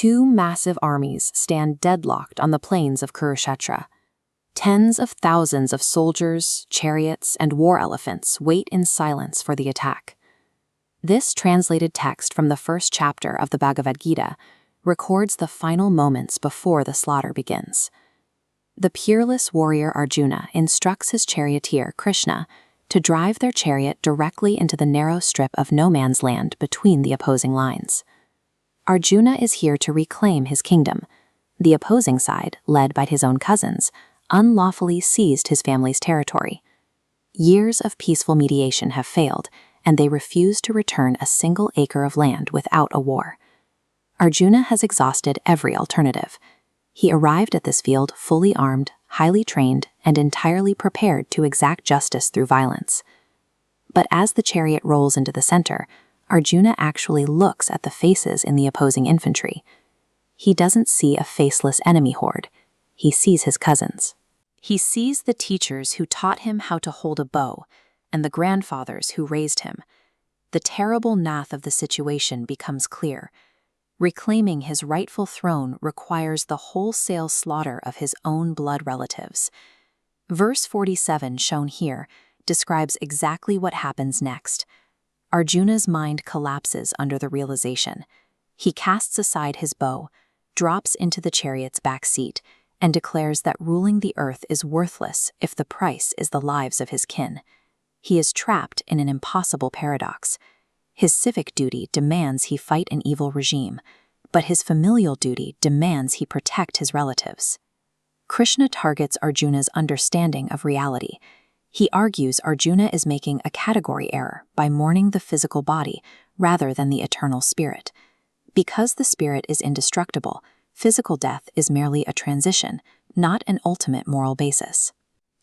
Two massive armies stand deadlocked on the plains of Kurukshetra. Tens of thousands of soldiers, chariots, and war elephants wait in silence for the attack. This translated text from the first chapter of the Bhagavad Gita records the final moments before the slaughter begins. The peerless warrior Arjuna instructs his charioteer Krishna to drive their chariot directly into the narrow strip of no man's land between the opposing lines. Arjuna is here to reclaim his kingdom. The opposing side, led by his own cousins, unlawfully seized his family's territory. Years of peaceful mediation have failed, and they refuse to return a single acre of land without a war. Arjuna has exhausted every alternative. He arrived at this field fully armed, highly trained, and entirely prepared to exact justice through violence. But as the chariot rolls into the center, Arjuna actually looks at the faces in the opposing infantry. He doesn't see a faceless enemy horde. He sees his cousins. He sees the teachers who taught him how to hold a bow, and the grandfathers who raised him. The terrible math of the situation becomes clear. Reclaiming his rightful throne requires the wholesale slaughter of his own blood relatives. Verse 47, shown here, describes exactly what happens next. Arjuna's mind collapses under the realization. He casts aside his bow, drops into the chariot's back seat, and declares that ruling the earth is worthless if the price is the lives of his kin. He is trapped in an impossible paradox. His civic duty demands he fight an evil regime, but his familial duty demands he protect his relatives. Krishna targets Arjuna's understanding of reality. He argues Arjuna is making a category error by mourning the physical body rather than the eternal spirit. Because the spirit is indestructible, physical death is merely a transition, not an ultimate moral basis.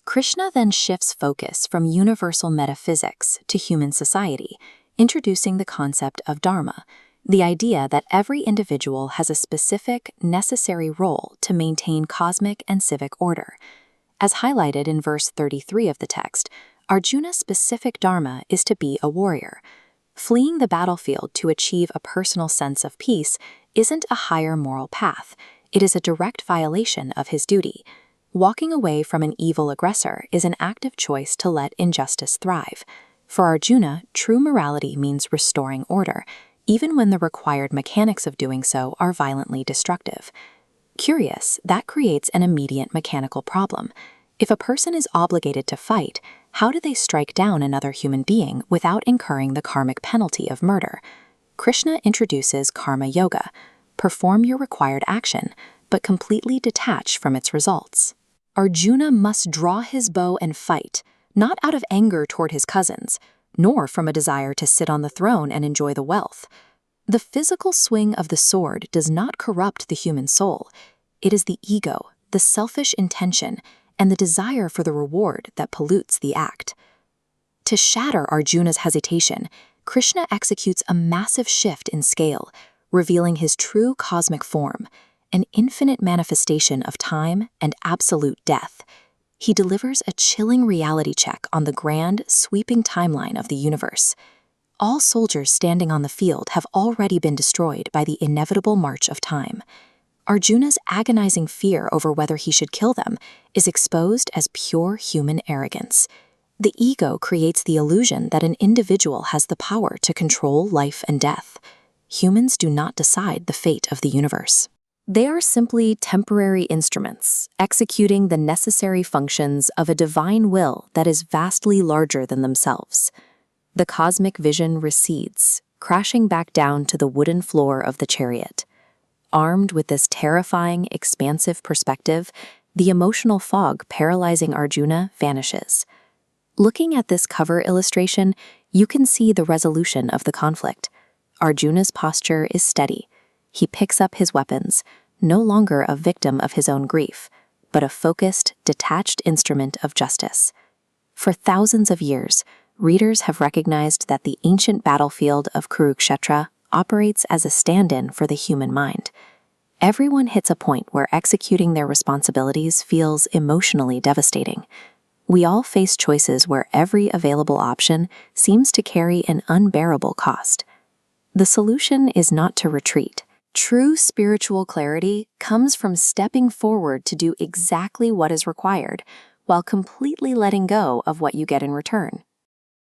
Krishna then shifts focus from universal metaphysics to human society, introducing the concept of dharma, the idea that every individual has a specific, necessary role to maintain cosmic and civic order. As highlighted in verse 33 of the text, Arjuna's specific dharma is to be a warrior. Fleeing the battlefield to achieve a personal sense of peace isn't a higher moral path. It is a direct violation of his duty. Walking away from an evil aggressor is an active choice to let injustice thrive. For Arjuna, true morality means restoring order, even when the required mechanics of doing so are violently destructive. Curious, that creates an immediate mechanical problem. If a person is obligated to fight, how do they strike down another human being without incurring the karmic penalty of murder? Krishna introduces karma yoga. Perform your required action, but completely detach from its results. Arjuna must draw his bow and fight, not out of anger toward his cousins, nor from a desire to sit on the throne and enjoy the wealth. The physical swing of the sword does not corrupt the human soul. It is the ego, the selfish intention, and the desire for the reward that pollutes the act. To shatter Arjuna's hesitation, Krishna executes a massive shift in scale, revealing his true cosmic form, an infinite manifestation of time and absolute death. He delivers a chilling reality check on the grand, sweeping timeline of the universe. All soldiers standing on the field have already been destroyed by the inevitable march of time. Arjuna's agonizing fear over whether he should kill them is exposed as pure human arrogance. The ego creates the illusion that an individual has the power to control life and death. Humans do not decide the fate of the universe. They are simply temporary instruments, executing the necessary functions of a divine will that is vastly larger than themselves. The cosmic vision recedes, crashing back down to the wooden floor of the chariot. Armed with this terrifying, expansive perspective, the emotional fog paralyzing Arjuna vanishes. Looking at this cover illustration, you can see the resolution of the conflict. Arjuna's posture is steady. He picks up his weapons, no longer a victim of his own grief, but a focused, detached instrument of justice. For thousands of years, readers have recognized that the ancient battlefield of Kurukshetra operates as a stand-in for the human mind. Everyone hits a point where executing their responsibilities feels emotionally devastating. We all face choices where every available option seems to carry an unbearable cost. The solution is not to retreat, True spiritual clarity comes from stepping forward to do exactly what is required, while completely letting go of what you get in return.